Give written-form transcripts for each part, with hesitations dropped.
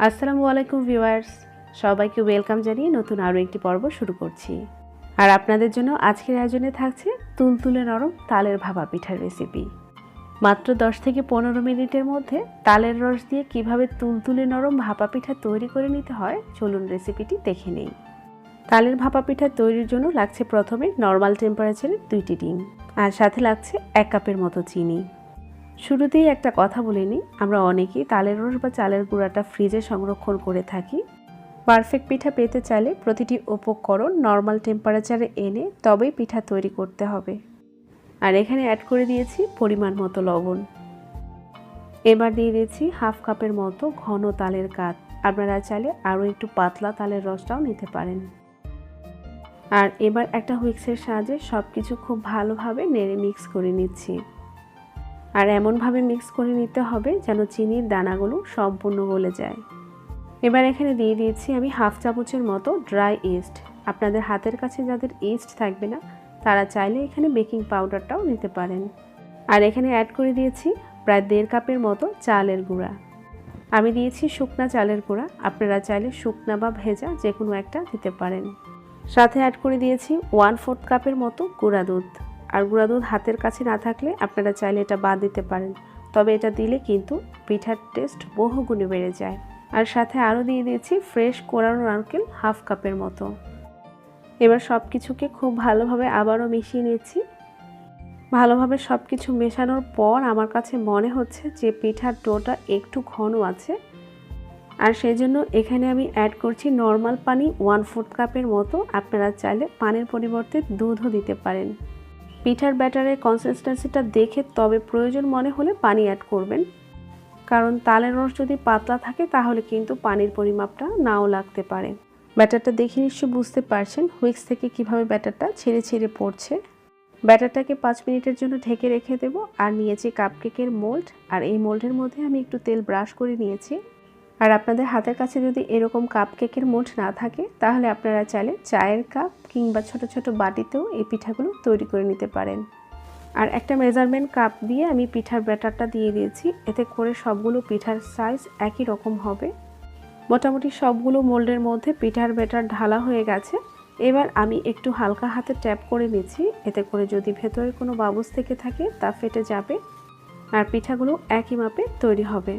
আসসালামু আলাইকুম ভিউয়ার্স, সবাইকে ওয়েলকাম জানিয়ে নতুন আরও একটি পর্ব শুরু করছি। আর আপনাদের জন্য আজকের আয়োজনে থাকছে তুলতুলে নরম তালের ভাপা পিঠার রেসিপি। মাত্র 10 থেকে 15 মিনিটের মধ্যে তালের রস দিয়ে কিভাবে তুলতুলে নরম ভাপা পিঠা তৈরি করে নিতে হয়, চলুন রেসিপিটি দেখে নেই। তালের ভাপা পিঠা তৈরির জন্য লাগছে প্রথমে নর্মাল টেম্পারেচারে 2টি ডিম, আর সাথে লাগছে 1 কাপের মতো চিনি। শুরুতেই একটা কথা বলে নিই, আমরা অনেকেই তালের রস বা চালের গুঁড়াটা ফ্রিজে সংরক্ষণ করে থাকি। পারফেক্ট পিঠা পেতে চাইলে প্রতিটি উপকরণ নর্মাল টেম্পারেচারে এনে তবেই পিঠা তৈরি করতে হবে। আর এখানে অ্যাড করে দিয়েছি পরিমাণ মতো লবণ। এবার দিয়ে দিয়েছি 1/2 কাপের মতো ঘন তালের কাঠ। আপনারা চাইলে আরও একটু পাতলা তালের রসটাও নিতে পারেন। আর এবার একটা হুইক্সের সাহায্যে সব কিছু খুব ভালোভাবে নেড়ে মিক্স করে নিচ্ছি। আর এমনভাবে মিক্স করে নিতে হবে যেন চিনির দানাগুলো সম্পূর্ণ গলে যায়। এবার এখানে দিয়ে দিয়েছি আমি 1/2 চামচের মতো ড্রাই ইস্ট। আপনাদের হাতের কাছে যাদের ইস্ট থাকবে না তারা চাইলে এখানে বেকিং পাউডারটাও নিতে পারেন। আর এখানে অ্যাড করে দিয়েছি প্রায় 1.5 কাপের মতো চালের গুঁড়া। আমি দিয়েছি শুকনা চালের গুঁড়া, আপনারা চাইলে শুকনা বা ভেজা যে কোনো একটা দিতে পারেন। সাথে অ্যাড করে দিয়েছি 1/4 কাপের মতো গুঁড়া দুধ। আর গুঁড়া দুধ হাতের কাছে না থাকলে আপনারা চাইলে এটা বাদ দিতে পারেন, তবে এটা দিলে কিন্তু পিঠার টেস্ট বহুগুণে বেড়ে যায়। আর সাথে আরও দিয়ে দিয়েছি ফ্রেশ কোরানো নারকেল 1/2 কাপের মতো। এবার সব কিছুকে খুব ভালোভাবে আবারও মিশিয়ে নিচ্ছি। ভালোভাবে সব কিছু মেশানোর পর আমার কাছে মনে হচ্ছে যে পিঠার ডোটা একটু ঘন আছে, আর সেই জন্য এখানে আমি অ্যাড করছি নর্মাল পানি 1/4 কাপের মতো। আপনারা চাইলে পানির পরিবর্তে দুধও দিতে পারেন। পিঠার ব্যাটারের কনসিস্টেন্সিটা দেখে তবে প্রয়োজন মনে হলে পানি অ্যাড করবেন, কারণ তালের রস যদি পাতলা থাকে তাহলে কিন্তু পানির পরিমাপটা নাও লাগতে পারে। ব্যাটারটা দেখে নিশ্চয়ই বুঝতে পারছেন হুইক্স থেকে কিভাবে ব্যাটারটা ছেড়ে ছেড়ে পড়ছে। ব্যাটারটাকে 5 মিনিটের জন্য ঢেকে রেখে দেব। আর নিয়েছি কাপকেকের মোল্ড, আর এই মোল্ডের মধ্যে আমি একটু তেল ব্রাশ করে নিয়েছি। আর আপনাদের হাতের কাছে যদি এরকম কাপকেকের মোল্ড না থাকে তাহলে আপনারা চাইলে চায়ের কাপ কিংবা ছোট ছোট বাটিতেও এই পিঠাগুলো তৈরি করে নিতে পারেন। আর একটা মেজারমেন্ট কাপ দিয়ে আমি পিঠার ব্যাটারটা দিয়ে দিয়েছি, এতে করে সবগুলো পিঠার সাইজ একই রকম হবে। মোটামুটি সবগুলো মোল্ডের মধ্যে পিঠার ব্যাটার ঢালা হয়ে গেছে। এবার আমি একটু হালকা হাতে ট্যাপ করে নিচ্ছি, এতে করে যদি ভেতরে কোনো বাবুস থেকে থাকে তা ফেটে যাবে আর পিঠাগুলো একই মাপে তৈরি হবে।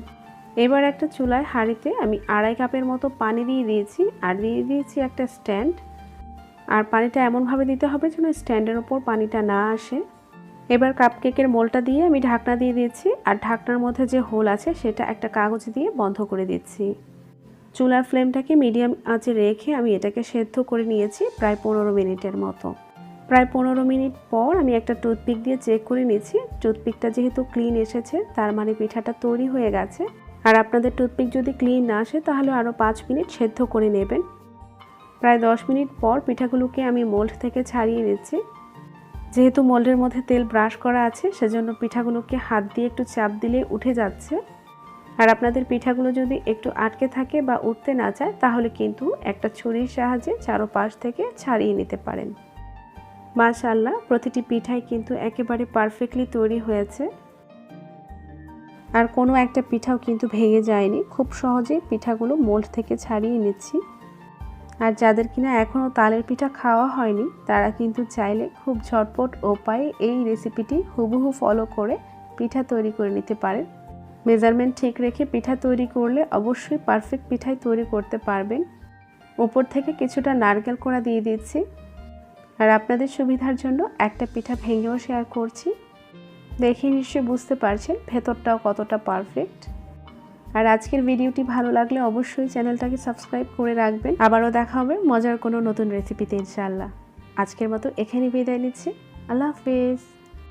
এবার একটা চুলায় হাঁড়িতে আমি 2.5 কাপের মতো পানি দিয়ে দিয়েছি, আর দিয়ে দিয়েছি একটা স্ট্যান্ড। আর পানিটা এমনভাবে দিতে হবে যেন স্ট্যান্ডের ওপর পানিটা না আসে। এবার কাপকেকের মোলটা দিয়ে আমি ঢাকনা দিয়ে দিয়েছি, আর ঢাকনার মধ্যে যে হোল আছে সেটা একটা কাগজ দিয়ে বন্ধ করে দিচ্ছি। চুলার ফ্লেমটাকে মিডিয়াম আঁচে রেখে আমি এটাকে সেদ্ধ করে নিয়েছি প্রায় 15 মিনিটের মতো। প্রায় 15 মিনিট পর আমি একটা টুথপিক দিয়ে চেক করে নিয়েছি। টুথপিকটা যেহেতু ক্লিন এসেছে তার মানে পিঠাটা তৈরি হয়ে গেছে। আর আপনাদের টুথপিক যদি ক্লিন না আসে তাহলে আরও 5 মিনিট সেদ্ধ করে নেবেন। প্রায় 10 মিনিট পর পিঠাগুলোকে আমি মোল্ড থেকে ছাড়িয়ে নিচ্ছি। যেহেতু মোল্ডের মধ্যে তেল ব্রাশ করা আছে সেজন্য পিঠাগুলোকে হাত দিয়ে একটু চাপ দিলে উঠে যাচ্ছে। আর আপনাদের পিঠাগুলো যদি একটু আটকে থাকে বা উঠতে না চায় তাহলে কিন্তু একটা ছুরির সাহায্যে চারপাশ থেকে ছাড়িয়ে নিতে পারেন। মাশাআল্লাহ, প্রতিটি পিঠাই কিন্তু একেবারে পারফেক্টলি তৈরি হয়েছে। আর কোনো একটা পিঠাও কিন্তু ভেঙে যায়নি। খুব সহজেই পিঠাগুলো মোল্ড থেকে ছাড়িয়ে নিচ্ছি। আর যাদের কিনা এখনও তালের পিঠা খাওয়া হয়নি তারা কিন্তু চাইলে খুব ঝটপট উপায়ে এই রেসিপিটি হুবহু ফলো করে পিঠা তৈরি করে নিতে পারেন। মেজারমেন্ট ঠিক রেখে পিঠা তৈরি করলে অবশ্যই পারফেক্ট পিঠাই তৈরি করতে পারবেন। উপর থেকে কিছুটা নারকেল কোড়া দিয়ে দিচ্ছি। আর আপনাদের সুবিধার জন্য একটা পিঠা ভেঙেও শেয়ার করছি। দেখে নিশ্চয়ই বুঝতে পারছেন ভেতরটাও কতটা পারফেক্ট। আর আজকের ভিডিওটি ভালো লাগলে অবশ্যই চ্যানেলটাকে সাবস্ক্রাইব করে রাখবেন। আবারও দেখা হবে মজার কোনো নতুন রেসিপিতে ইনশাআল্লাহ। আজকের মতো এখানেই বিদায় নিচ্ছি। আল্লাহ হাফেজ।